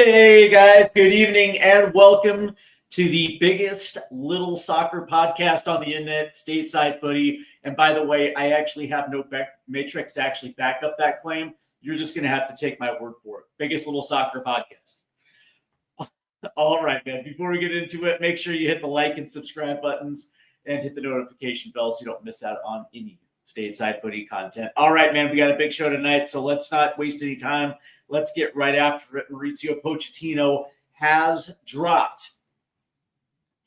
Hey guys, good evening and welcome to the biggest little soccer podcast on the internet, Stateside Footy. And by the way, I actually have no matrix to actually back up that claim. You're just going to have to take my word for it. Biggest little soccer podcast. All right, man. Before we get into it, make sure you hit the like and subscribe buttons and hit the notification bell so you don't miss out on any Stateside Footy content. All right, man. We got a big show tonight, so let's not waste any time. Let's get right after it. Mauricio Pochettino has dropped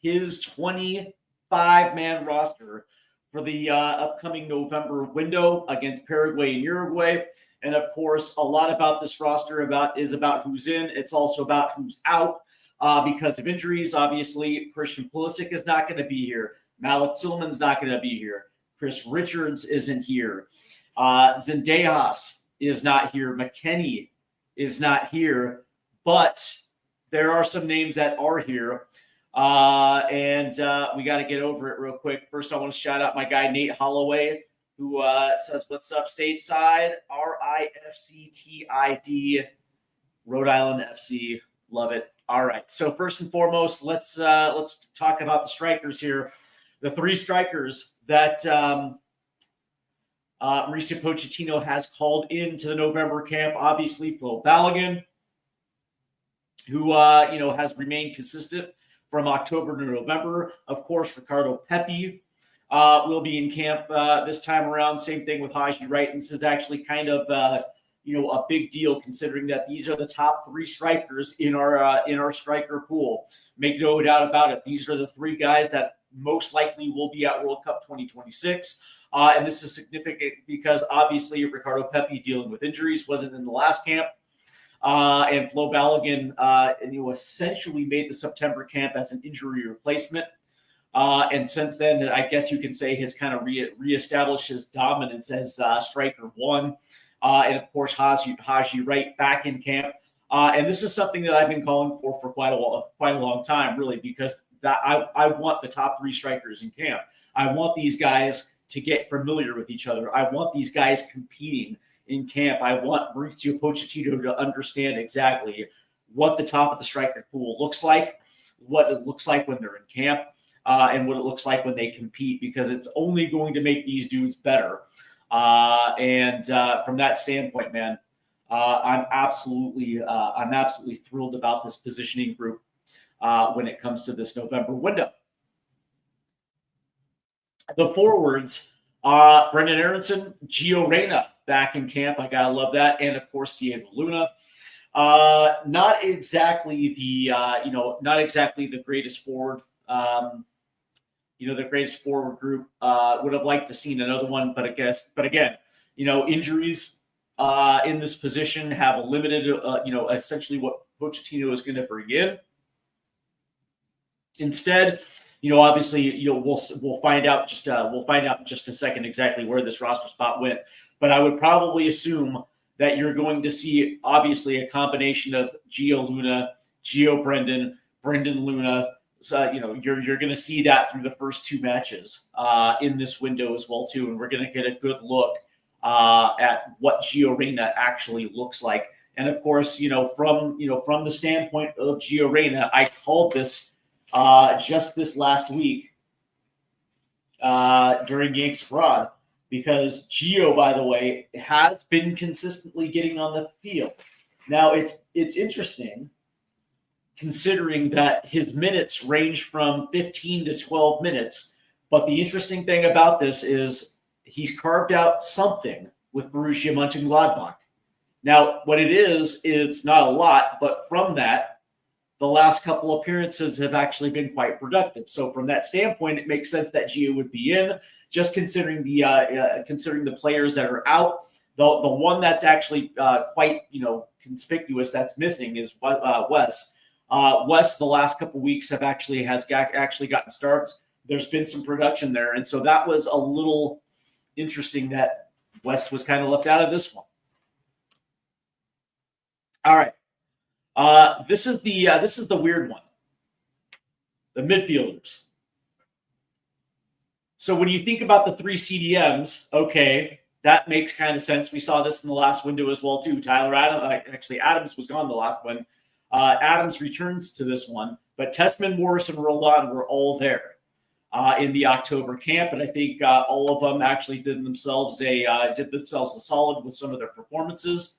his 25-man roster for the upcoming November window against Paraguay and Uruguay. And, of course, a lot about this roster is about who's in. It's also about who's out because of injuries. Obviously, Christian Pulisic is not going to be here. Malik Tillman's not going to be here. Chris Richards isn't here. Zendejas is not here. McKennie is not here, but there are some names that are here. And we got to get over it real quick. First, I want to shout out my guy, Nate Holloway, who says, "What's up, Stateside? RIFCTID, Rhode Island FC. Love it." All right. So first and foremost, let's talk about the strikers here. The three strikers that Mauricio Pochettino has called into the November camp. Obviously, Flo Balogun, who has remained consistent from October to November. Of course, Ricardo Pepi will be in camp this time around. Same thing with Haji Wright. And this is actually kind of a big deal considering that these are the top three strikers in our striker pool. Make no doubt about it. These are the three guys that most likely will be at World Cup 2026. And this is significant because obviously Ricardo Pepi dealing with injuries wasn't in the last camp. And Flo Balogun, essentially made the September camp as an injury replacement. And since then, I guess you can say has kind of reestablished his dominance as striker one. And of course, Haji Wright back in camp. And this is something that I've been calling for quite a long time, really, because I want the top three strikers in camp. I want these guys to get familiar with each other. I want these guys competing in camp. I want Mauricio Pochettino to understand exactly what the top of the striker pool looks like, what it looks like when they're in camp, and what it looks like when they compete, because it's only going to make these dudes better. And from that standpoint, man, I'm absolutely thrilled about this positioning group when it comes to this November window. The forwards, Brendan Aronson, Gio Reyna back in camp. I gotta love that, and of course Diego Luna. Not exactly the greatest forward. The greatest forward group. Would have liked to seen another one, but again, injuries in this position have limited, essentially what Pochettino is going to bring in. Instead, obviously, we'll find out in just a second exactly where this roster spot went. But I would probably assume that you're going to see obviously a combination of Gio Luna, Gio Brendan Luna. So you're going to see that through the first two matches in this window as well too, and we're going to get a good look at what Gio Reyna actually looks like. And of course, from the standpoint of Gio Reyna, I called this just this last week during Yanks Abroad, because Gio, by the way, has been consistently getting on the field. Now it's interesting considering that his minutes range from 15 to 12 minutes. But the interesting thing about this is he's carved out something with Borussia Mönchengladbach. Now, what it is, it's not a lot, but from that, the last couple appearances have actually been quite productive. So from that standpoint, it makes sense that Gio would be in, just considering the players that are out. The one that's actually quite conspicuous that's missing is Wes. Wes, the last couple weeks has actually gotten starts. There's been some production there, and so that was a little interesting that Wes was kind of left out of this one. All right. This is the weird one. The midfielders. So when you think about the three CDMs, okay, that makes kind of sense. We saw this in the last window as well too. Tyler Adams was gone the last one. Adams returns to this one, but Tessman, Morris, and Roldan were all there in the October camp, and I think all of them actually did themselves a solid with some of their performances.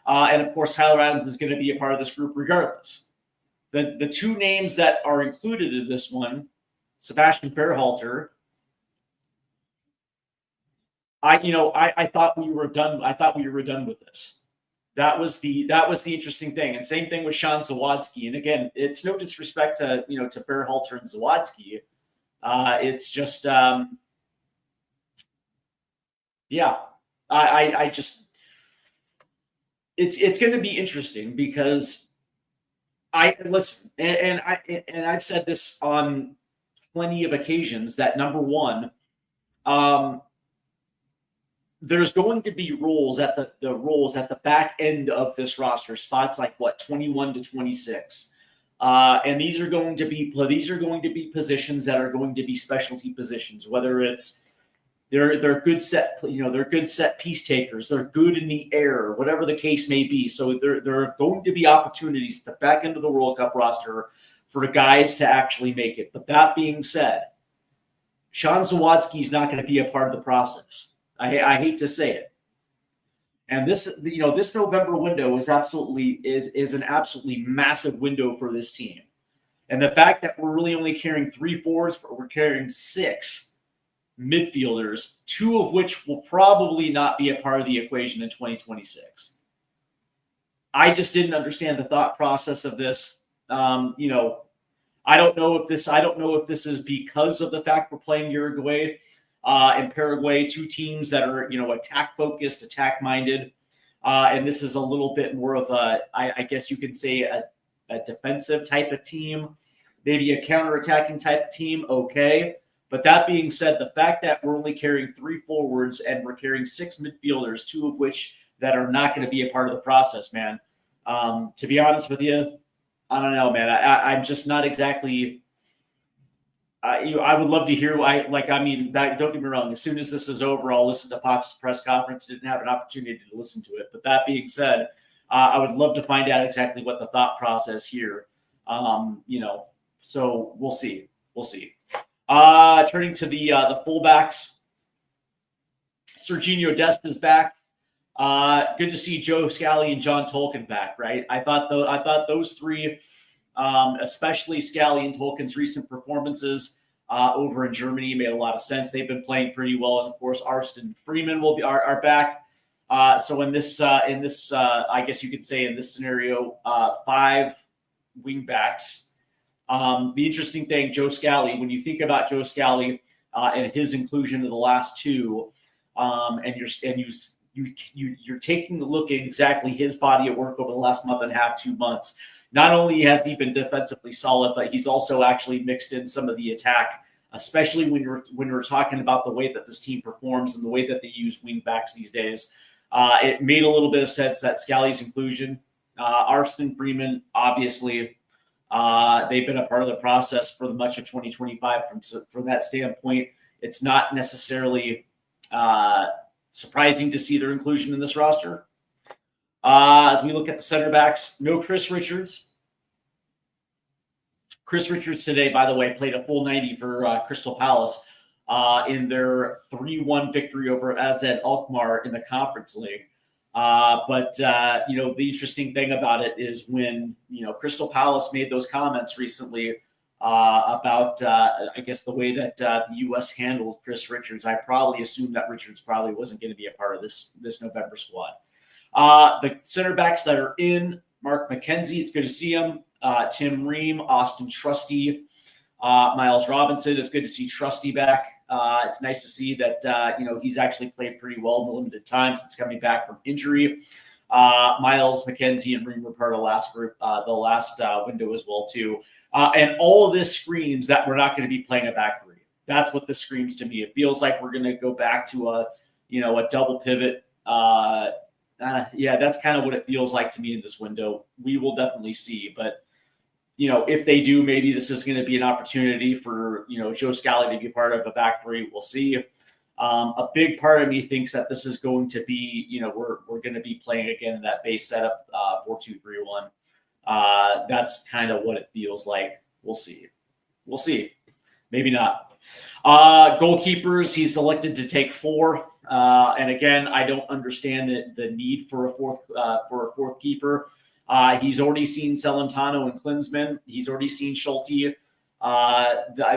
And of course, Tyler Adams is going to be a part of this group regardless. The two names that are included in this one, Sebastian Berhalter. I thought we were done. I thought we were done with this. That was the interesting thing. And same thing with Sean Zawadzki. And again, it's no disrespect to to Berhalter and Zawadzki. It's just I just it's going to be interesting because I listen and I've said this on plenty of occasions that number one, there's going to be roles at the roles at the back end of this roster, spots like 21 to 26. And these are going to be positions that are going to be specialty positions, whether it's they're good set piece takers, they're good in the air, whatever the case may be. So there are going to be opportunities at the back end of the World Cup roster for guys to actually make it. But that being said, Sean Zawadzki is not going to be a part of the process. I hate to say it. And this November window is an absolutely massive window for this team. And the fact that we're really only carrying 3 forwards, but we're carrying 6 midfielders, 2 of which will probably not be a part of the equation in 2026. I just didn't understand the thought process of this. I don't know if this is because of the fact we're playing Uruguay and Paraguay, 2 teams that are, attack focused, attack minded. And this is a little bit more of I guess you could say a defensive type of team, maybe a counterattacking type of team. Okay. But that being said, the fact that we're only carrying 3 forwards and we're carrying 6 midfielders, 2 of which that are not going to be a part of the process, man. To be honest with you, I don't know, man. I'm just not exactly. I would love to hear. Don't get me wrong. As soon as this is over, I'll listen to Poch's press conference. Didn't have an opportunity to listen to it, but that being said, I would love to find out exactly what the thought process here. So we'll see. Turning to the fullbacks, Serginho Dest is back. Good to see Joe Scally and John Tolkien back. Right, I thought those 3. Especially Scally and Tolkien's recent performances over in Germany made a lot of sense. They've been playing pretty well, and of course, Arston and Freeman are back. So in this, I guess you could say in this scenario, 5 wing backs. The interesting thing, Joe Scally, when you think about Joe Scally and his inclusion in the last 2, and you're taking a look at exactly his body of work over the last month and a half, 2 months. Not only has he been defensively solid, but he's also actually mixed in some of the attack, especially when we're talking about the way that this team performs and the way that they use wing backs these days. It made a little bit of sense that Scally's inclusion, Arston, Freeman, obviously, they've been a part of the process for much of 2025. From that standpoint, it's not necessarily surprising to see their inclusion in this roster. As we look at the center backs, no Chris Richards. Chris Richards today, by the way, played a full 90 for Crystal Palace in their 3-1 victory over AZ Alkmaar in the Conference League. But the interesting thing about it is when, Crystal Palace made those comments recently about, I guess, the way that the U.S. handled Chris Richards, I probably assumed that Richards probably wasn't going to be a part of this November squad. The center backs that are in, Mark McKenzie, it's good to see him. Tim Ream, Austin Trusty, Miles Robinson. It's good to see Trusty back. It's nice to see that, he's actually played pretty well in the limited time since coming back from injury. Miles, McKenzie, and Ream were part of the last window as well, too. And all of this screams that we're not going to be playing a back 3. That's what this screams to me. It feels like we're going to go back to a double pivot. That's kind of what it feels like to me in this window. We will definitely see, but if they do, maybe this is going to be an opportunity for Joe Scally to be part of a back 3. We'll see. A big part of me thinks that this is going to be, we're going to be playing again in that base setup, 4-2-3-1. That's kind of what it feels like. We'll see. We'll see. Maybe not. Goalkeepers, he's elected to take 4. And again, I don't understand the need for a fourth keeper. He's already seen Celentano and Klinsmann. He's already seen Schulte.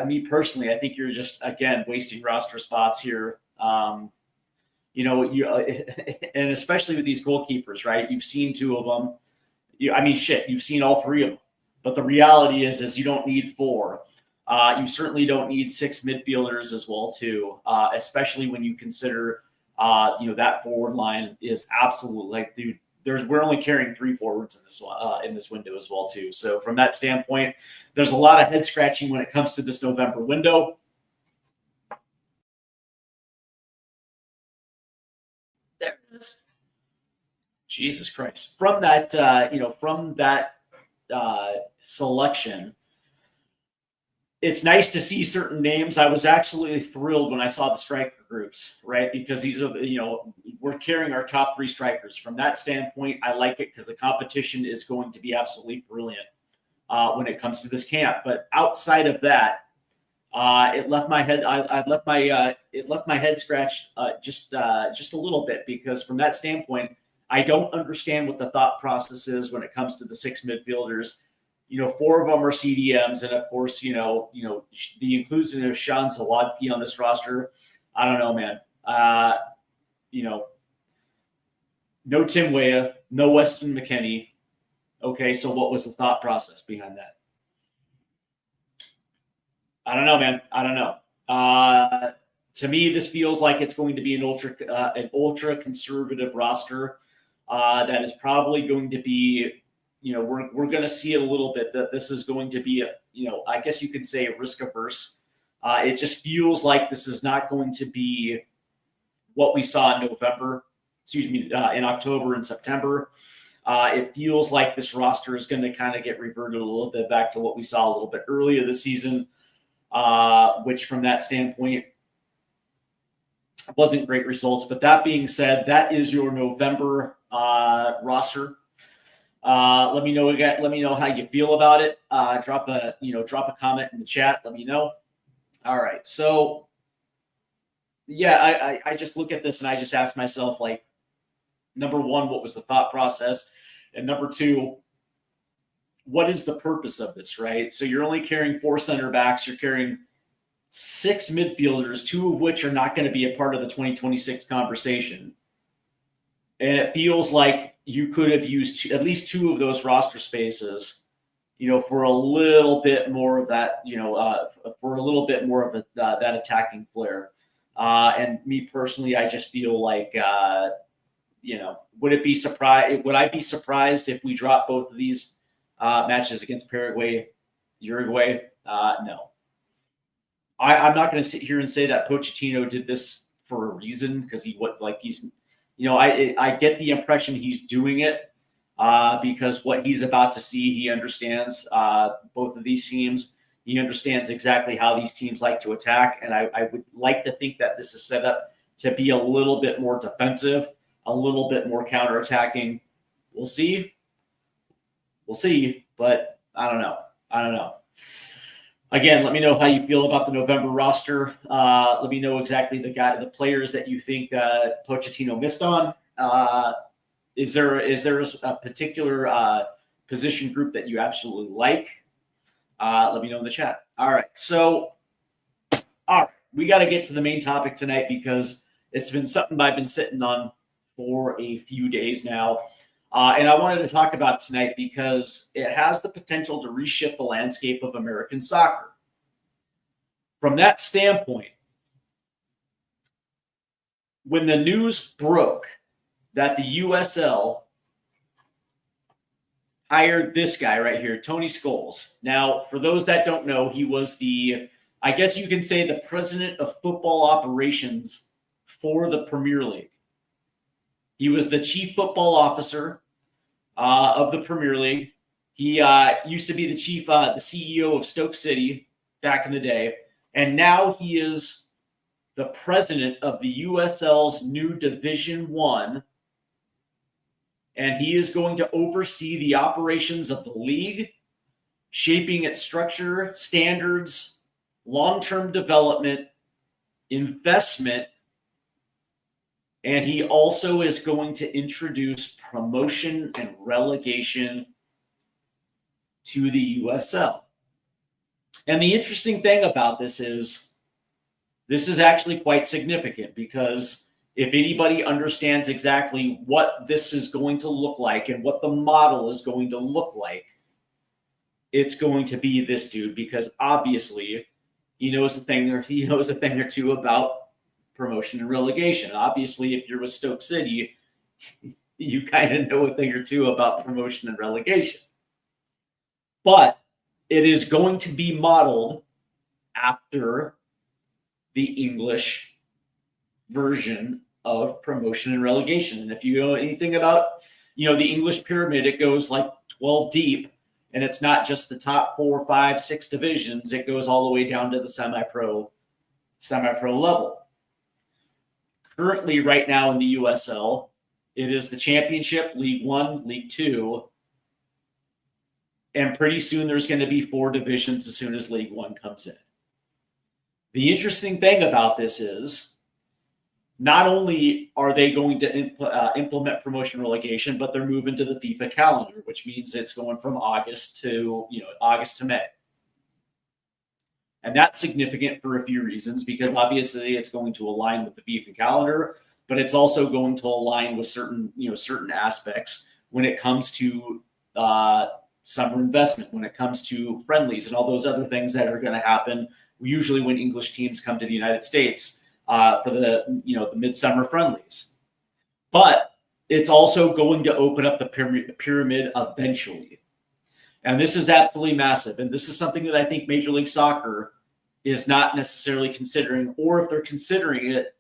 Me personally, I think you're just, again, wasting roster spots here. And especially with these goalkeepers, right? You've seen 2 of them. You've seen all 3 of them. But the reality is you don't need 4. You certainly don't need 6 midfielders as well, too, especially when you consider, that forward line is absolutely dude. We're only carrying 3 forwards in this window as well, too. So from that standpoint, there's a lot of head scratching when it comes to this November window. There it is. Jesus Christ! From that, selection, it's nice to see certain names. I was actually thrilled when I saw the striker groups, right? Because these are, we're carrying our top 3 strikers. From that standpoint, I like it because the competition is going to be absolutely brilliant when it comes to this camp. But outside of that, it left my head. It left my head scratched just a little bit, because from that standpoint, I don't understand what the thought process is when it comes to the 6 midfielders. 4 of them are CDMs, and of course, the inclusion of Sean Zawadzki on this roster. I don't know, man. No Tim Weah, no Weston McKennie. Okay, so what was the thought process behind that? I don't know, man. I don't know. To me, this feels like it's going to be an ultra conservative roster that is probably going to be. We're going to see it a little bit that this is going to be I guess you could say risk averse. It just feels like this is not going to be what we saw in in October and September. It feels like this roster is going to kind of get reverted a little bit back to what we saw a little bit earlier this season, which from that standpoint wasn't great results. But that being said, that is your November roster. Let me know again. Let me know how you feel about it. Drop a comment in the chat. Let me know. All right. So yeah, I just look at this and I just ask myself, like, number one, what was the thought process? And number two, what is the purpose of this, right? So you're only carrying 4 center backs. You're carrying 6 midfielders, 2 of which are not going to be a part of the 2026 conversation. And it feels like you could have used at least 2 of those roster spaces, for a little bit more of that, for a little bit more of that attacking flair. And me personally, I just feel like, would I be surprised if we drop both of these matches against Paraguay, Uruguay? No. I'm not going to sit here and say that Pochettino did this for a reason, because I get the impression he's doing it because what he's about to see, he understands both of these teams. He understands exactly how these teams like to attack. And I would like to think that this is set up to be a little bit more defensive, a little bit more counterattacking. We'll see. But I don't know. Again, let me know how you feel about the November roster. Let me know exactly the players that you think Pochettino missed on. Is there a particular position group that you absolutely like? Let me know in the chat. All right. So, we got to get to the main topic tonight, because it's been something I've been sitting on for a few days now. And I wanted to talk about tonight because it has the potential to reshift the landscape of American soccer. From that standpoint, when the news broke that the USL hired this guy right here, Tony Scholes. Now, for those that don't know, he was I guess you can say, the president of football operations for the Premier League. He was the chief football officer of the Premier League. He used to be the CEO of Stoke City back in the day. And now he is the president of the USL's new Division 1 and he is going to oversee the operations of the league, shaping its structure, standards, long-term development, investment, and he also is going to introduce promotion and relegation to the USL. And the interesting thing about this is actually quite significant, because if anybody understands exactly what this is going to look like and what the model is going to look like, it's going to be this dude, because obviously he knows a thing or two about promotion and relegation. Obviously, if you're with Stoke City, you kind of know a thing or two about promotion and relegation. But it is going to be modeled after the English version of promotion and relegation. And if you know anything about, the English pyramid, it goes like 12 deep, and it's not just the top 4, 5, 6 divisions. It goes all the way down to the semi-pro level. Currently, right now in the USL, it is the Championship, League One, League Two, and pretty soon there's going to be 4 divisions as soon as League One comes in. The interesting thing about this is not only are they going to implement promotion relegation, but they're moving to the FIFA calendar, which means it's going from August to May. And that's significant for a few reasons, because obviously it's going to align with the FIFA calendar, but it's also going to align with certain aspects when it comes to summer investment, when it comes to friendlies and all those other things that are going to happen usually when English teams come to the United States for the midsummer friendlies. But it's also going to open up the pyramid eventually. And this is absolutely massive. And this is something that I think Major League Soccer is not necessarily considering, or if they're considering it,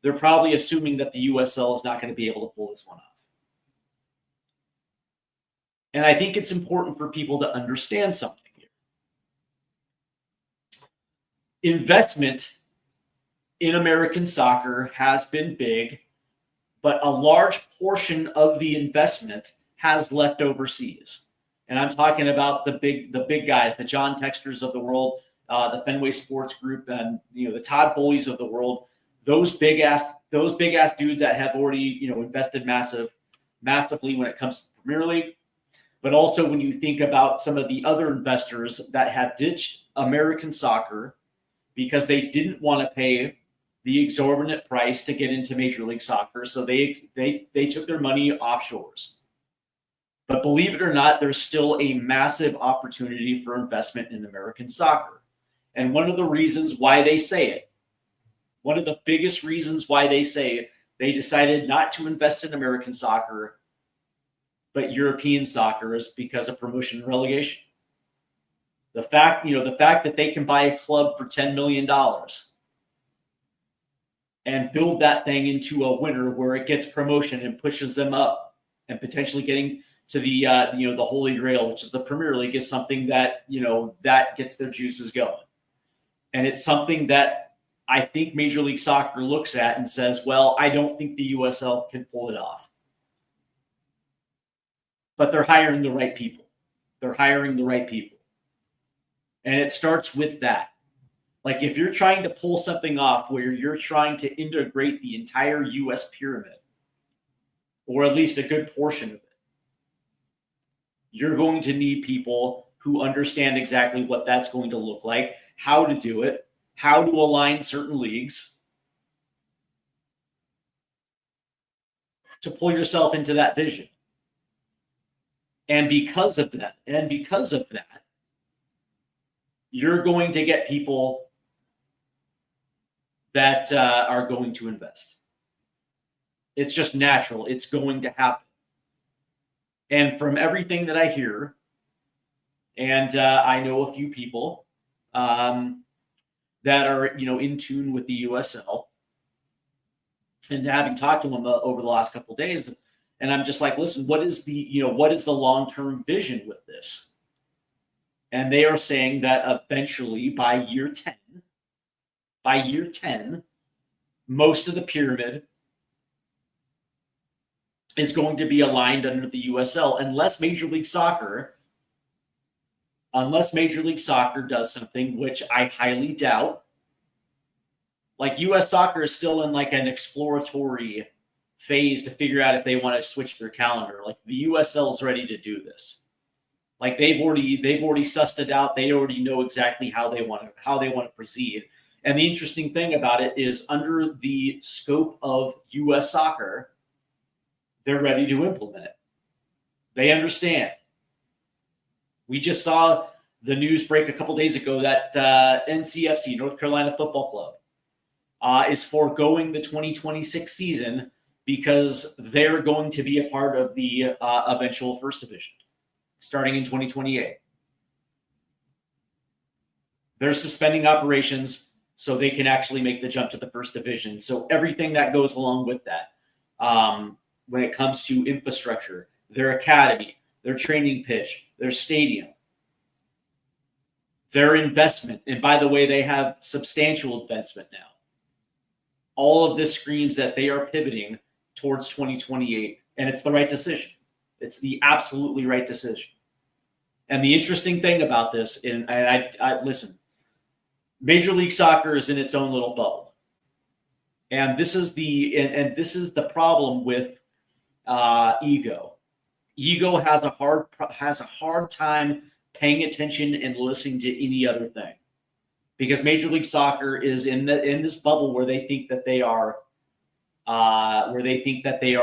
they're probably assuming that the USL is not going to be able to pull this one off. And I think it's important for people to understand something here. Investment in American soccer has been big, but a large portion of the investment has left overseas. And I'm talking about the big guys, the John Texters of the world, the Fenway Sports Group, and the Todd Bowleys of the world. Those big ass dudes that have already invested massively when it comes to the Premier League. But also when you think about some of the other investors that have ditched American soccer because they didn't want to pay the exorbitant price to get into Major League Soccer, so they took their money offshores. But believe it or not, there's still a massive opportunity for investment in American soccer. And one of the reasons why they say it, one of the biggest reasons why they say it, they decided not to invest in American soccer but European soccer, is because of promotion and relegation. The fact that they can buy a club for $10 million and build that thing into a winner where it gets promotion and pushes them up and potentially getting to the the Holy Grail, which is the Premier League, is something that that gets their juices going. And it's something that I think Major League Soccer looks at and says, well, I don't think the USL can pull it off. But they're hiring the right people. And it starts with that. Like, if you're trying to pull something off where you're trying to integrate the entire U.S. pyramid, or at least a good portion of it, you're going to need people who understand exactly what that's going to look like, how to do it, how to align certain leagues to pull yourself into that vision. And because of that, you're going to get people that are going to invest. It's just natural. It's going to happen. And from everything that I hear, and I know a few people that are in tune with the USL, and having talked to them over the last couple of days. And I'm just like, listen, what is the long-term vision with this? And they are saying that eventually by year 10, most of the pyramid is going to be aligned under the USL unless Major League Soccer does something, which I highly doubt. Like, US Soccer is still in like an exploratory phase to figure out if they want to switch their calendar. Like, the USL is ready to do this. Like, they've already sussed it out. They already know exactly how they want to proceed. And the interesting thing about it is, under the scope of US Soccer, they're ready to implement it. They understand. We just saw the news break a couple days ago that NCFC, North Carolina Football Club, is foregoing the 2026 season because they're going to be a part of the eventual First Division starting in 2028. They're suspending operations so they can actually make the jump to the First Division. So everything that goes along with that, when it comes to infrastructure, their academy, their training pitch, their stadium, their investment. And by the way, they have substantial investment now. All of this screams that they are pivoting towards 2028, and it's the right decision. It's the absolutely right decision. And the interesting thing about this, and I listen, Major League Soccer is in its own little bubble, and this is the problem with ego. Ego has a hard time paying attention and listening to any other thing, because Major League Soccer is in this bubble where they think that they are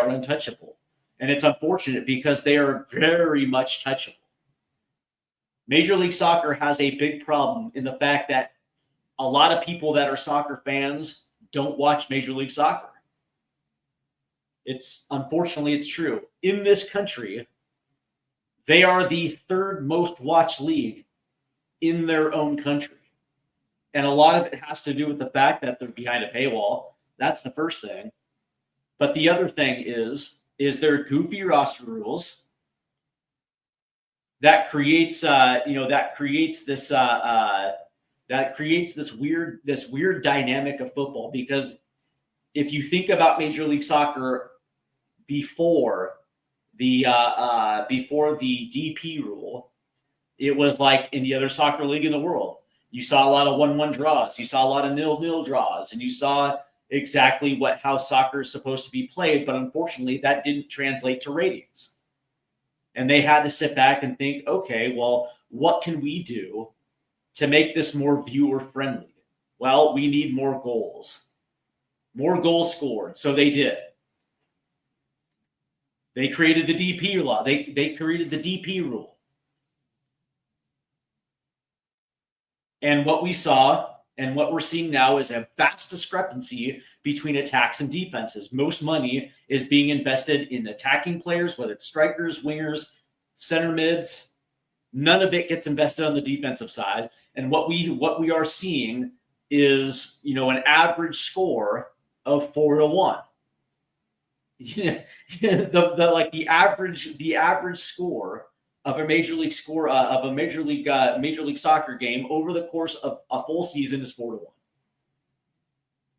untouchable, and it's unfortunate because they are very much touchable. Major League Soccer has a big problem in the fact that a lot of people that are soccer fans don't watch Major League Soccer. Unfortunately, it's true. In this country, they are the third most watched league in their own country. And a lot of it has to do with the fact that they're behind a paywall. That's the first thing. But the other thing is there goofy roster rules that creates this weird dynamic of football. Because if you think about Major League Soccer before the DP rule, it was like any other soccer league in the world. You saw a lot of 1-1 draws. You saw a lot of 0-0 draws, and you saw exactly how soccer is supposed to be played. But unfortunately, that didn't translate to ratings. And they had to sit back and think, okay, well, what can we do to make this more viewer friendly? Well, we need more goals scored. So they did. They created the DP law. They created the DP rule. And what we saw and what we're seeing now is a vast discrepancy between attacks and defenses. Most money is being invested in attacking players, whether it's strikers, wingers, center mids. None of it gets invested on the defensive side. And what we are seeing is, an average score of 4-1. The average score of a major league soccer game over the course of a full season is 4-1.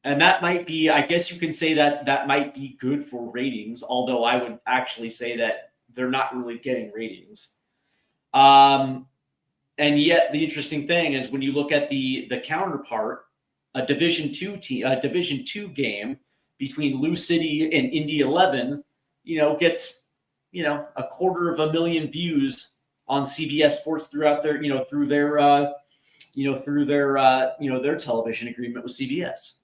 And that might be, I guess you can say that might be good for ratings, although I would actually say that they're not really getting ratings. And yet the interesting thing is, when you look at the counterpart, a Division II game between Lou City and Indy 11, gets 250,000 views on CBS Sports throughout their their television agreement with CBS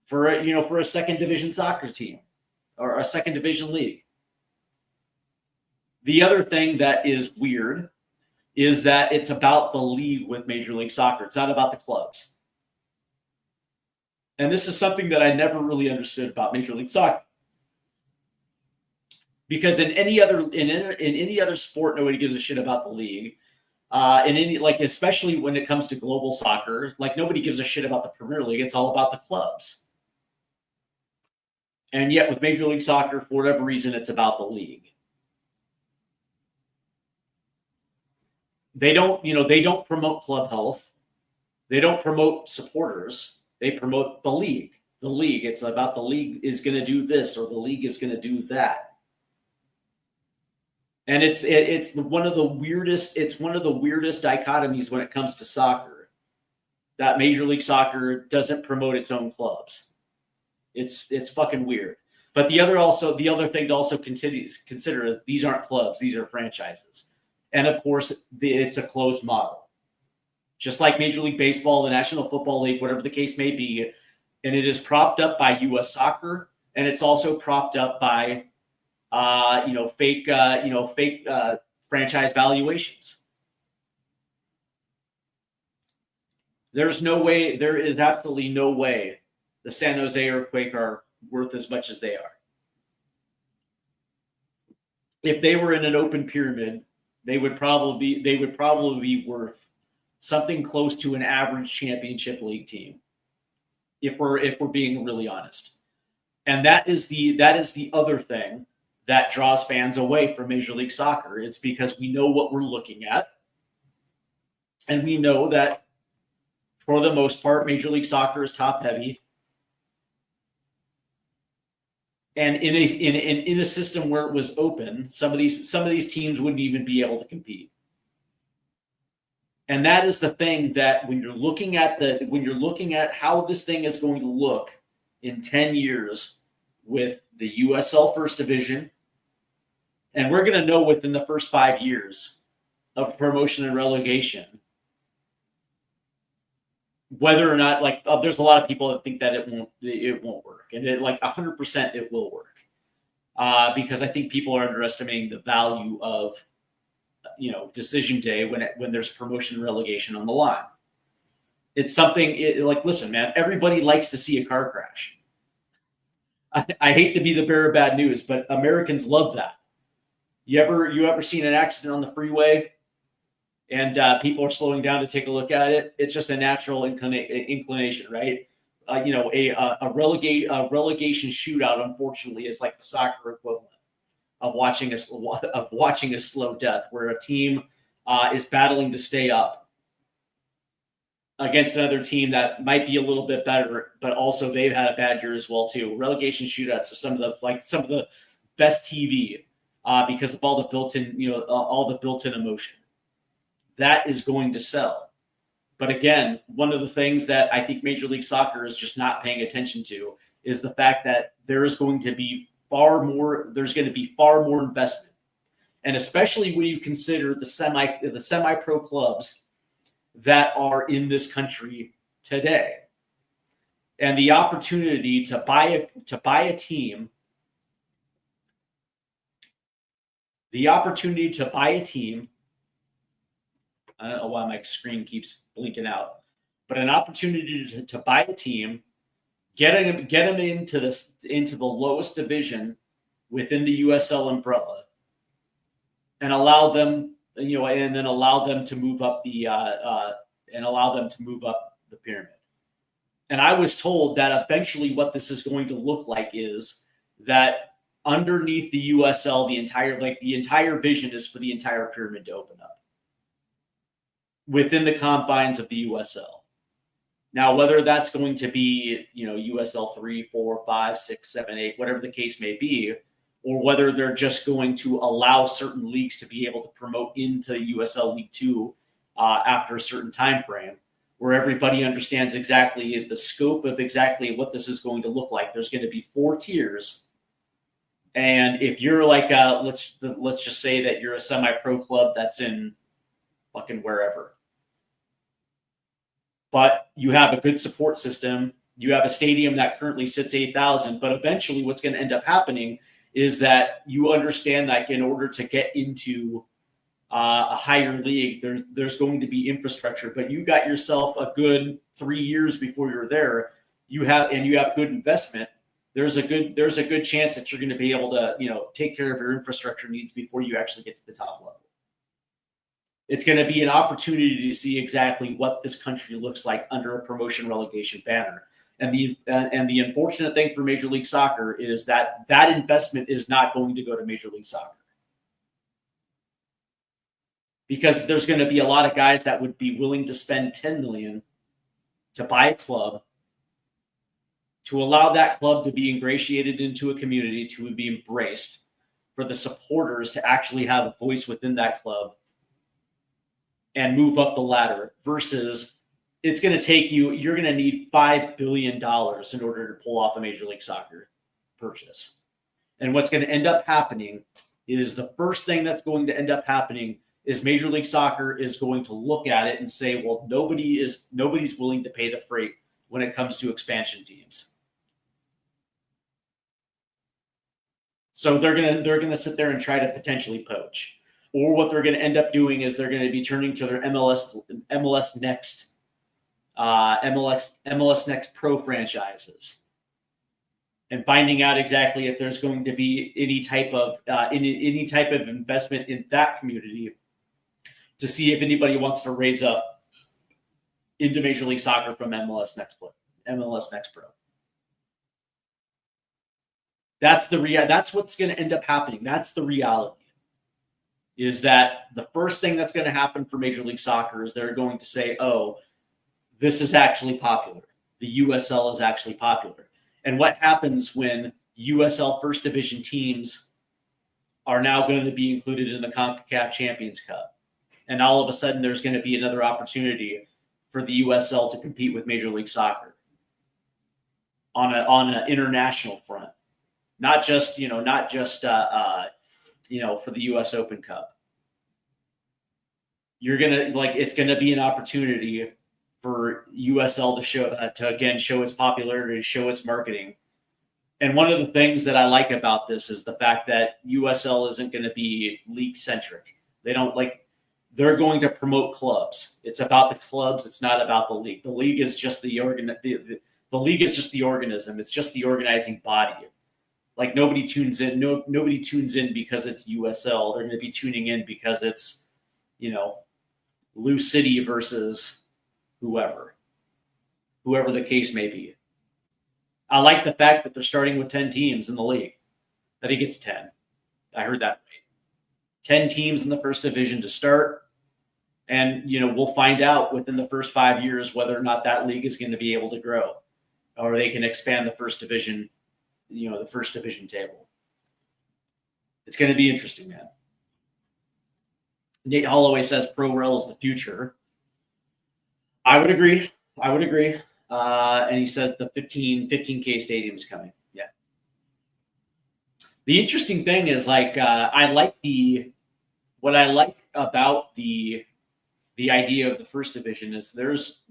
for a second division soccer team or a second division league. The other thing that is weird is that it's about the league with Major League Soccer. It's not about the clubs. And this is something that I never really understood about Major League Soccer. Because in any other sport, nobody gives a shit about the league. Especially when it comes to global soccer, nobody gives a shit about the Premier League. It's all about the clubs. And yet with Major League Soccer, for whatever reason, it's about the league. They don't promote club health. They don't promote supporters. They promote the league. the league. It's about the league is going to do this or the league is going to do that. And it's one of the weirdest dichotomies when it comes to soccer, that Major League Soccer doesn't promote its own clubs. It's fucking weird. But the other thing to also consider, these aren't clubs, these are franchises. And of course, it's a closed model. Just like Major League Baseball, the National Football League, whatever the case may be, and it is propped up by U.S. Soccer, and it's also propped up by fake franchise valuations. There is absolutely no way the San Jose Earthquake are worth as much as they are. If they were in an open pyramid, they would probably be worth something close to an average championship league team, if we're being really honest. And that is the other thing that draws fans away from Major League Soccer. It's because we know what we're looking at, and we know that for the most part, Major League Soccer is top heavy. And in a system where it was open, some of these teams wouldn't even be able to compete. And that is the thing, that when you're looking at how this thing is going to look in 10 years with the USL First Division, and we're going to know within the first 5 years of promotion and relegation whether or not, there's a lot of people that think that it won't work, and 100% it will work, because I think people are underestimating the value of decision day when there's promotion and relegation on the line. It's something listen, man, everybody likes to see a car crash. I hate to be the bearer of bad news, but Americans love that. You ever seen an accident on the freeway and people are slowing down to take a look at it? It's just a natural inclination, right? A relegation shootout, unfortunately, is like the soccer equivalent of watching a slow death, where a team is battling to stay up against another team that might be a little bit better, but also they've had a bad year as well too. Relegation shootouts are some of the best TV because of all the built-in emotion. That is going to sell. But again, one of the things that I think Major League Soccer is just not paying attention to is the fact that there's going to be far more investment. And especially when you consider the semi-pro clubs that are in this country today, and the opportunity to buy a team, I don't know why my screen keeps blinking out, but an opportunity to buy a team, get them into the lowest division within the USL umbrella, and allow them to move up the pyramid. And I was told that eventually what this is going to look like is that underneath the USL, the entire vision is for the entire pyramid to open up within the confines of the USL. Now, whether that's going to be, USL 3, 4, 5, 6, 7, 8, whatever the case may be, or whether they're just going to allow certain leagues to be able to promote into USL League 2 after a certain time frame, where everybody understands exactly the scope of exactly what this is going to look like. There's going to be 4 tiers. And if you're let's just say that you're a semi-pro club that's in fucking wherever, but you have a good support system, you have a stadium that currently sits 8,000, but eventually what's going to end up happening is that you understand that in order to get into a higher league, there's going to be infrastructure, but you got yourself a good 3 years before you're there. You have good investment. There's a good chance that you're going to be able to, take care of your infrastructure needs before you actually get to the top level. It's going to be an opportunity to see exactly what this country looks like under a promotion relegation banner. And the unfortunate thing for Major League Soccer is that investment is not going to go to Major League Soccer, because there's going to be a lot of guys that would be willing to spend $10 million to buy a club to allow that club to be ingratiated into a community, to be embraced, for the supporters to actually have a voice within that club and move up the ladder, versus it's going to take you're going to need $5 billion in order to pull off a Major League Soccer purchase. And what's going to end up happening is the first thing that's going to end up happening is Major League Soccer is going to look at it and say, well, nobody's willing to pay the freight when it comes to expansion teams. So they're gonna sit there and try to potentially poach. Or what they're going to end up doing is they're going to be turning to their MLS Next Pro franchises and finding out exactly if there's going to be any type of investment in that community to see if anybody wants to raise up into Major League Soccer from MLS Next Pro. That's what's going to end up happening. That's the reality. Is that the first thing that's going to happen for Major League Soccer is they're going to say, oh, this is actually popular. The USL is actually popular. And what happens when USL First Division teams are now going to be included in the CONCACAF Champions Cup? And all of a sudden, there's going to be another opportunity for the USL to compete with Major League Soccer on an international front, not just for the U.S. Open Cup. It's gonna be an opportunity for USL to show its popularity, show its marketing. And one of the things that I like about this is the fact that USL isn't going to be league centric. They're going to promote clubs. It's about the clubs. It's not about the league. The league is just the league is just the organism. It's just the organizing body. Like nobody tunes in. Nobody tunes in because it's USL. They're going to be tuning in because it's, Lou City versus whoever the case may be. I like the fact that they're starting with 10 teams in the league. I think it's 10. I heard that right. 10 teams in the first division to start. And, we'll find out within the first 5 years whether or not that league is going to be able to grow, or they can expand the first division, the first division table. It's going to be interesting, man. Nate Holloway says Pro Rel is the future. I would agree. And he says the 15K stadium is coming. Yeah. The interesting thing is what I like about the idea of the first division is there's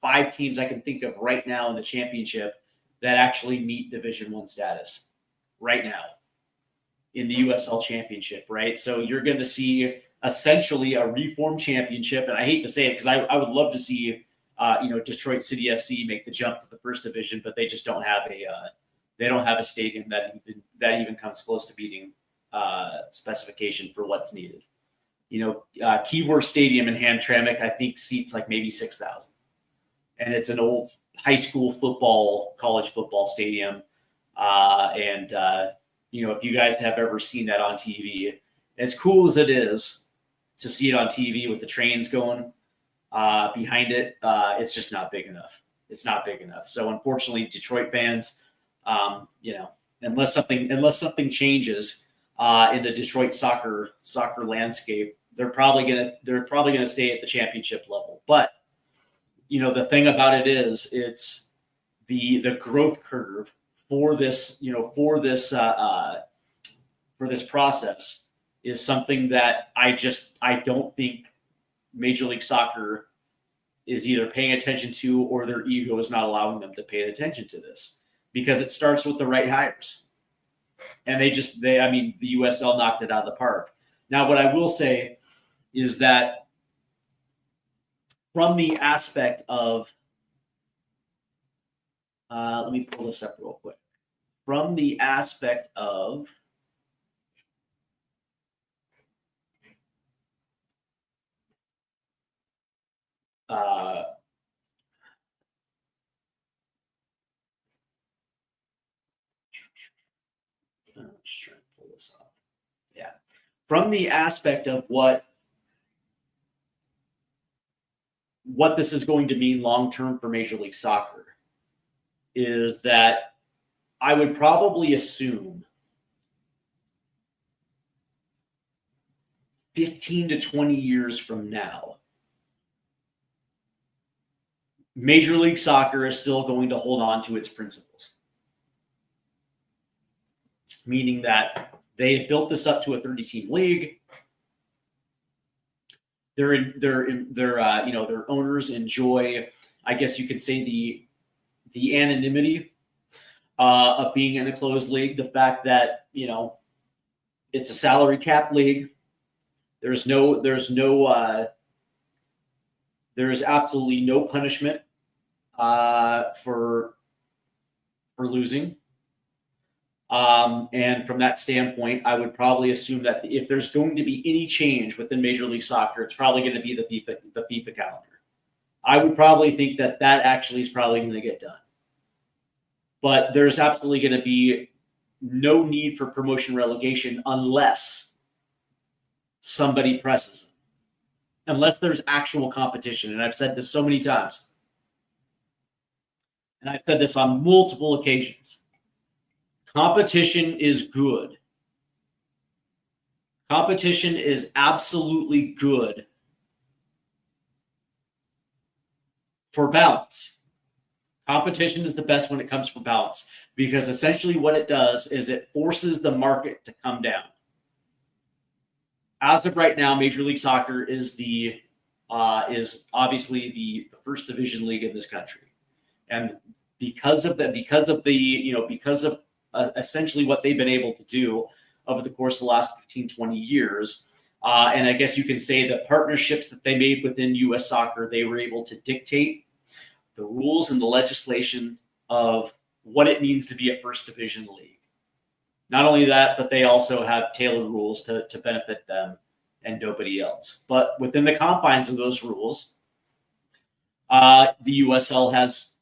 5 teams I can think of right now in the championship that actually meet Division I status right now in the USL championship, right? So you're going to see essentially a reformed championship. And I hate to say it because I would love to see, Detroit City FC make the jump to the first division, but they just don't have a stadium that even comes close to meeting specification for what's needed. Keyworth Stadium in Hamtramck, I think seats like maybe 6,000. And it's an old high school college football stadium. If you guys have ever seen that on TV, as cool as it is to see it on TV with the trains going behind it, it's just not big enough. It's not big enough. So unfortunately, Detroit fans, unless something changes in the Detroit soccer landscape, they're probably gonna stay at the championship level. But the thing about it is, it's the growth curve for this process is something that I don't think Major League Soccer is either paying attention to, or their ego is not allowing them to pay attention to this, because it starts with the right hires. And the USL knocked it out of the park. Now, what I will say is that from the aspect of, let me pull this up real quick. From the aspect of I'm just trying to pull this up. Yeah. From the aspect of what this is going to mean long-term for Major League Soccer, is that I would probably assume 15 to 20 years from now, Major League Soccer is still going to hold on to its principles. Meaning that they built this up to a 30-team league. Their owners enjoy, I guess you could say, the anonymity of being in a closed league. The fact that it's a salary cap league. There is absolutely no punishment for losing. And from that standpoint, I would probably assume that if there's going to be any change within Major League Soccer, it's probably going to be the FIFA calendar. I would probably think that actually is probably going to get done. But there's absolutely going to be no need for promotion relegation unless somebody presses it. Unless there's actual competition. And I've said this so many times. And I've said this on multiple occasions. Competition is good. Competition is absolutely good for balance. Competition is the best when it comes for balance, because essentially what it does is it forces the market to come down. As of right now, Major League Soccer is obviously the first division league in this country, and because of essentially what they've been able to do over the course of the last 15, 20 years. And I guess you can say the partnerships that they made within U.S. soccer, they were able to dictate the rules and the legislation of what it means to be a first division league. Not only that, but they also have tailored rules to benefit them and nobody else. But within the confines of those rules, the USL has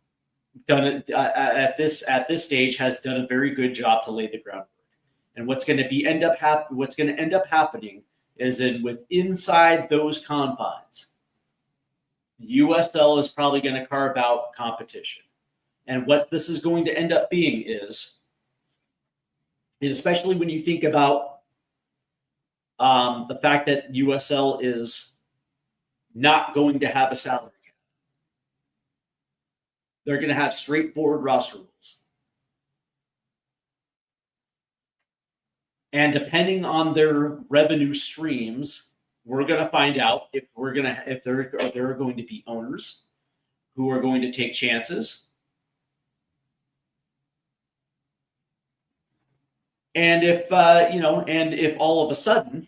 done it at this stage, has done a very good job to lay the groundwork. And what's going to end up happening is inside those confines, the USL is probably going to carve out competition. And what this is going to end up being is, and especially when you think about the fact that USL is not going to have a salary cap. They're going to have straightforward roster rules. And depending on their revenue streams, we're going to find out if there are going to be owners who are going to take chances. And if all of a sudden,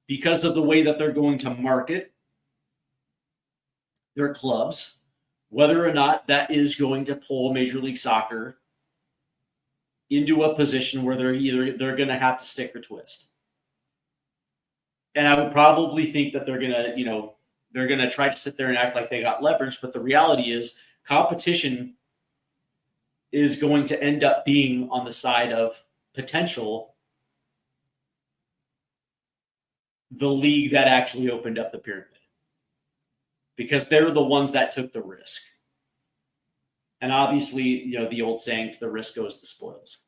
because of the way that they're going to market their clubs, whether or not that is going to pull Major League Soccer into a position where they're going to have to stick or twist. And I would probably think that they're going to try to sit there and act like they got leverage, but the reality is competition is going to end up being on the side of potential the league that actually opened up the pyramid, because they're the ones that took the risk. And obviously, the old saying, to the risk goes the spoils.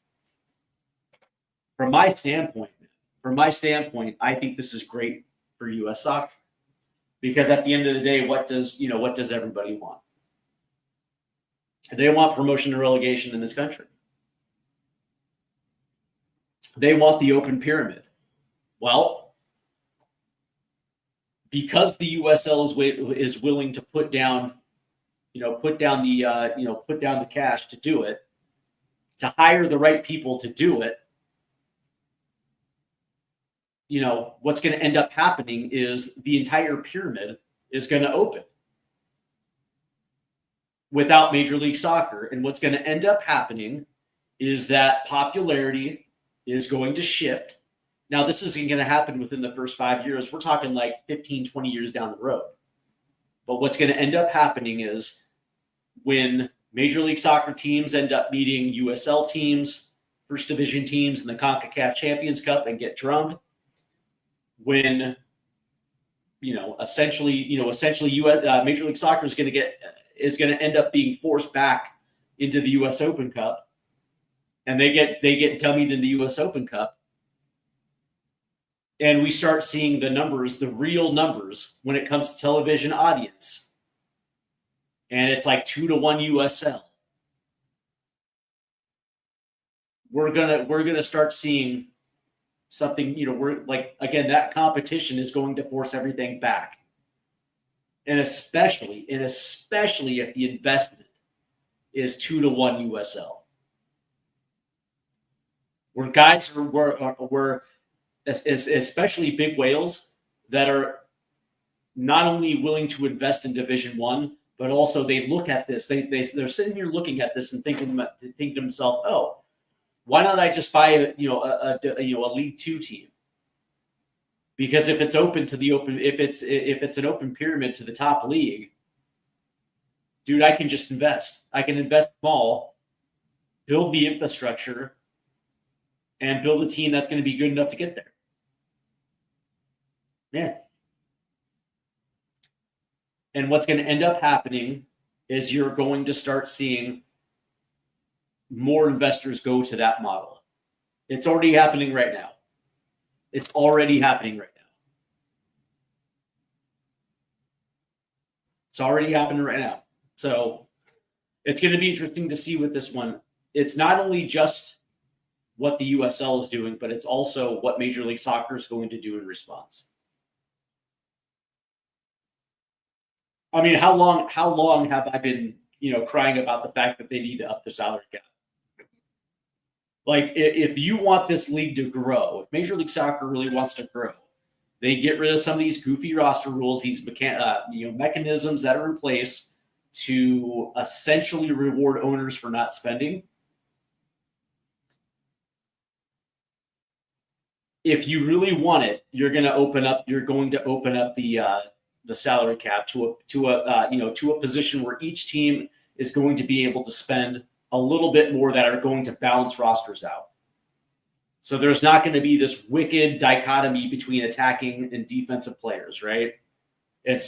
From my standpoint, I think this is great for U.S. soccer, because at the end of the day, what does everybody want? They want promotion and relegation in this country. They want the open pyramid. Well, because the USL is willing to put down the cash to do it, to hire the right people to do it, what's going to end up happening is the entire pyramid is going to open without Major League Soccer. And what's going to end up happening is that popularity is going to shift. Now, this isn't going to happen within the first 5 years. We're talking like 15, 20 years down the road. But what's going to end up happening is when Major League Soccer teams end up meeting USL teams, first division teams in the CONCACAF Champions Cup, and get drummed, when essentially Major League Soccer is going to end up being forced back into the US Open Cup, and they get dummied in the US Open Cup, and we start seeing the numbers, the real numbers, when it comes to television audience, and it's like 2-1 USL. We're gonna start seeing something. We're like, again, that competition is going to force everything back, and especially if the investment is 2-1 USL, where guys were especially big whales that are not only willing to invest in Division One, but also they look at this. They're sitting here looking at this and think to themselves, oh, why not I just buy a League Two team? Because if it's open to the open, if it's an open pyramid to the top league, dude, I can just invest. I can invest small, build the infrastructure, and build a team that's going to be good enough to get there. Yeah. And what's going to end up happening is you're going to start seeing more investors go to that model. It's already happening right now. It's already happening right now. It's already happening right now. So it's going to be interesting to see with this one. It's not only just what the USL is doing, but it's also what Major League Soccer is going to do in response. I mean, how long have I been, crying about the fact that they need to up the salary cap? Like, if you want this league to grow, if Major League Soccer really wants to grow, they get rid of some of these goofy roster rules, these mechanisms that are in place to essentially reward owners for not spending. If you really want it, you're going to open up the salary cap to a position where each team is going to be able to spend a little bit more that are going to balance rosters out. So there's not going to be this wicked dichotomy between attacking and defensive players, right?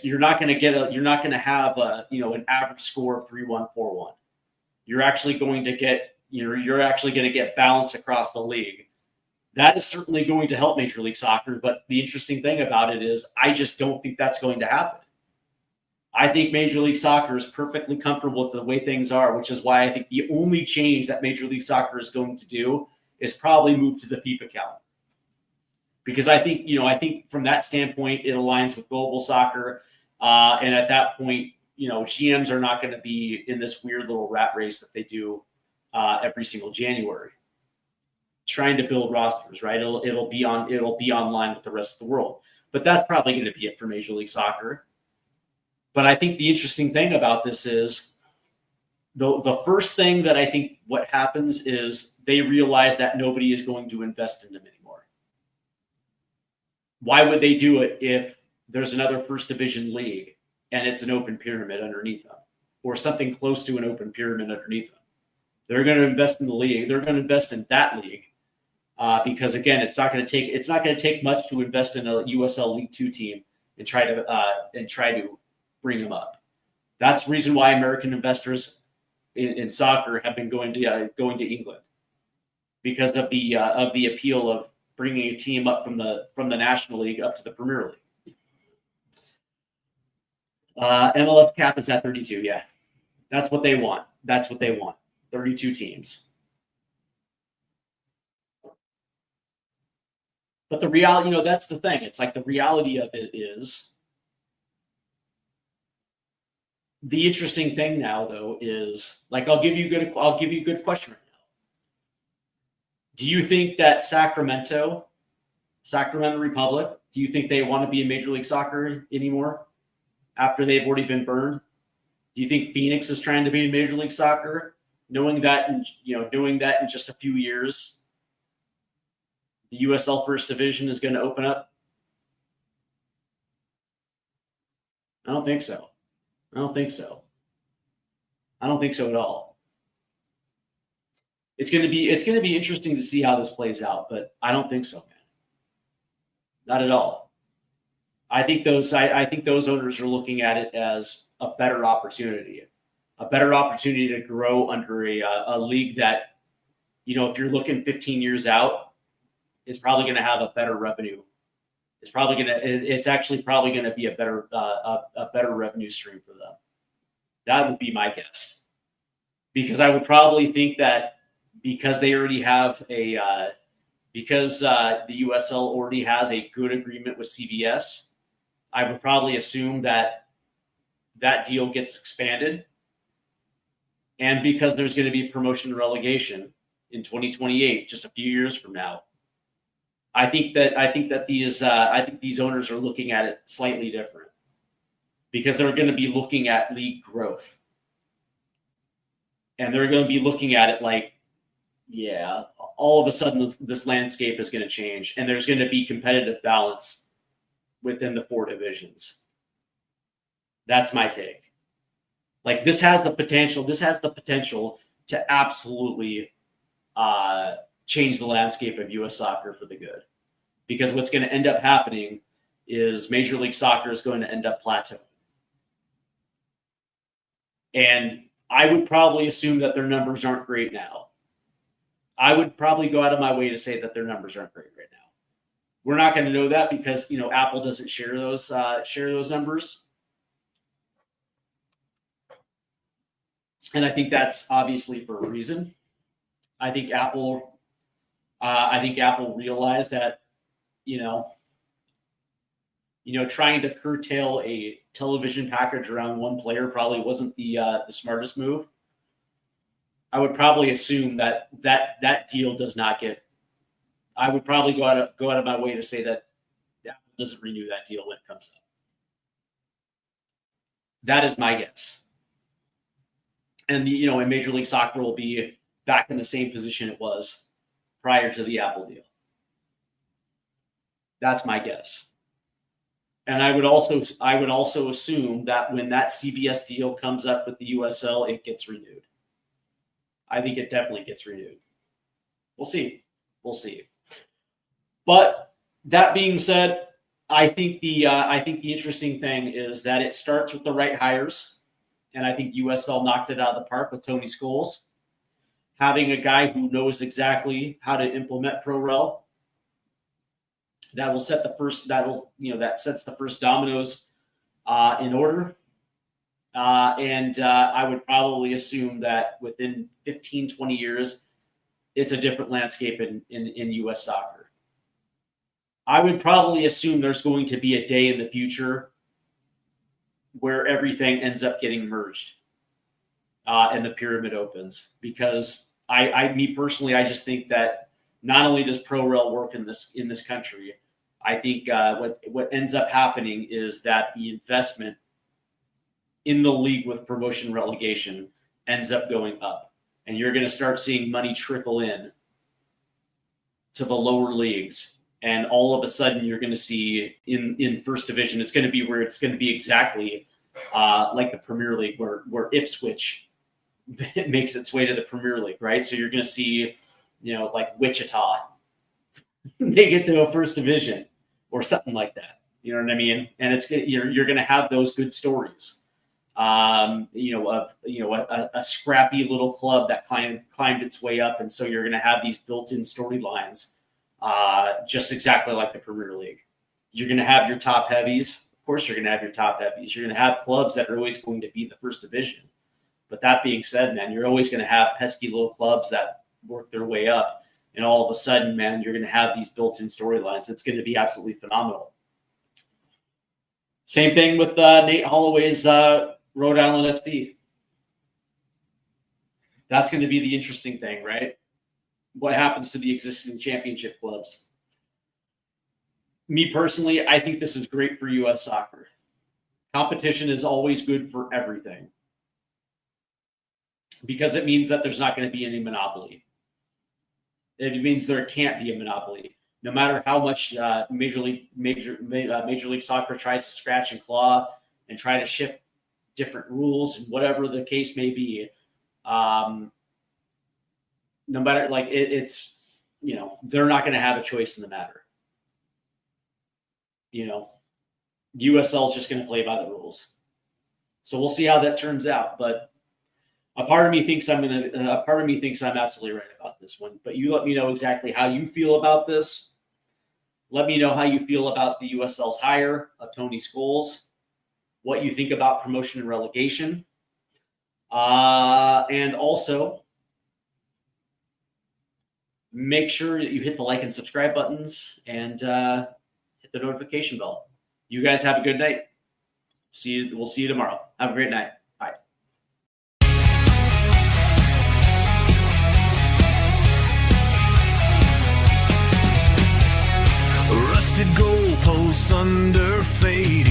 You're not going to have an average score of 3-1, 4-1. You're actually going to get balance across the league. That is certainly going to help Major League Soccer, but the interesting thing about it is I just don't think that's going to happen. I think Major League Soccer is perfectly comfortable with the way things are, which is why I think the only change that Major League Soccer is going to do is probably move to the FIFA calendar. Because I think from that standpoint, it aligns with global soccer. And at that point, GMs are not going to be in this weird little rat race that they do every single January, trying to build rosters, right? It'll be online with the rest of the world. But that's probably going to be it for Major League Soccer. But I think the interesting thing about this is the first thing that I think what happens is they realize that nobody is going to invest in them anymore. Why would they do it if there's another first division league and it's an open pyramid underneath them, or something close to an open pyramid underneath them? They're going to invest in the league. They're going to invest in that league because, again, it's not going to take much to invest in a USL League Two team and try to bring them up. That's the reason why American investors in soccer have been going to England, because of the appeal of bringing a team up from the National League up to the Premier League. MLS cap is at 32. Yeah, that's what they want. 32 teams. But the reality, that's the thing. It's like the reality of it is. The interesting thing now, though, is like I'll give you a good question right now. Do you think that Sacramento Republic, do you think they want to be in Major League Soccer anymore after they've already been burned? Do you think Phoenix is trying to be in Major League Soccer, knowing that in just a few years, the USL First Division is going to open up? I don't think so. I don't think so at all. It's going to be interesting to see how this plays out, but I don't think so, man. Not at all. I think those owners are looking at it as a better opportunity. a better opportunity to grow under a league that, if you're looking 15 years out, is probably going to have a better revenue. It's actually probably going to be a better revenue stream for them. That would be my guess, because I would probably think that because they already have because the USL already has a good agreement with CBS, I would probably assume that deal gets expanded. And because there's going to be promotion and relegation in 2028, just a few years from now, I think that these owners are looking at it slightly different, because they're going to be looking at league growth, and they're going to be looking at it like, yeah, all of a sudden this landscape is going to change, and there's going to be competitive balance within the 4 divisions. That's my take. Like, this has the potential to absolutely change the landscape of U.S. soccer for the good. Because what's going to end up happening is Major League Soccer is going to end up plateauing. And I would probably assume that their numbers aren't great now. I would probably go out of my way to say that their numbers aren't great right now. We're not going to know that because, Apple doesn't share those numbers. And I think that's obviously for a reason. I think Apple realized that, trying to curtail a television package around one player probably wasn't the smartest move. I would probably assume that deal does not get. I would probably go out of my way to say that Apple doesn't renew that deal when it comes up. That is my guess. And and Major League Soccer will be back in the same position it was prior to the Apple deal. That's my guess. And I would also assume that when that CBS deal comes up with the USL, it gets renewed. I think it definitely gets renewed. We'll see. But that being said, I think the interesting thing is that it starts with the right hires, and I think USL knocked it out of the park with Tony Scholes, having a guy who knows exactly how to implement ProRel. That sets the first dominoes in order. And I would probably assume that within 15, 20 years, it's a different landscape in U.S. soccer. I would probably assume there's going to be a day in the future where everything ends up getting merged and the pyramid opens. Because me personally, I just think that not only does ProRel work in this country, I think what ends up happening is that the investment in the league with promotion relegation ends up going up, and you're going to start seeing money trickle in to the lower leagues, and all of a sudden you're going to see in first division, it's going to be where it's going to be exactly like the Premier League, where Ipswich makes its way to the Premier League, right? So you're going to see, like Wichita, they get to a first division or something like that. You know what I mean? And you're going to have those good stories. A scrappy little club that climbed its way up, and so you're going to have these built-in storylines, just exactly like the Premier League. You're going to have your top heavies. Of course, you're going to have your top heavies. You're going to have clubs that are always going to be in the first division. But that being said, man, you're always going to have pesky little clubs that work their way up, and all of a sudden, man, you're going to have these built-in storylines. It's going to be absolutely phenomenal. Same thing with Nate Holloway's Rhode Island FC. That's going to be the interesting thing, right? What happens to the existing championship clubs? Me personally, I think this is great for U.S. soccer. Competition is always good for everything, because it means that there's not going to be any monopoly. It means there can't be a monopoly. No matter how much Major League Soccer tries to scratch and claw and try to shift different rules and whatever the case may be, no matter it's they're not going to have a choice in the matter. USL is just going to play by the rules. So we'll see how that turns out. But A part of me thinks I'm absolutely right about this one. But you let me know exactly how you feel about this. Let me know how you feel about the USL's hire of Tony Scholes, what you think about promotion and relegation. And also, make sure that you hit the like and subscribe buttons and hit the notification bell. You guys have a good night. We'll see you tomorrow. Have a great night. Bye. Rusted goalposts under faded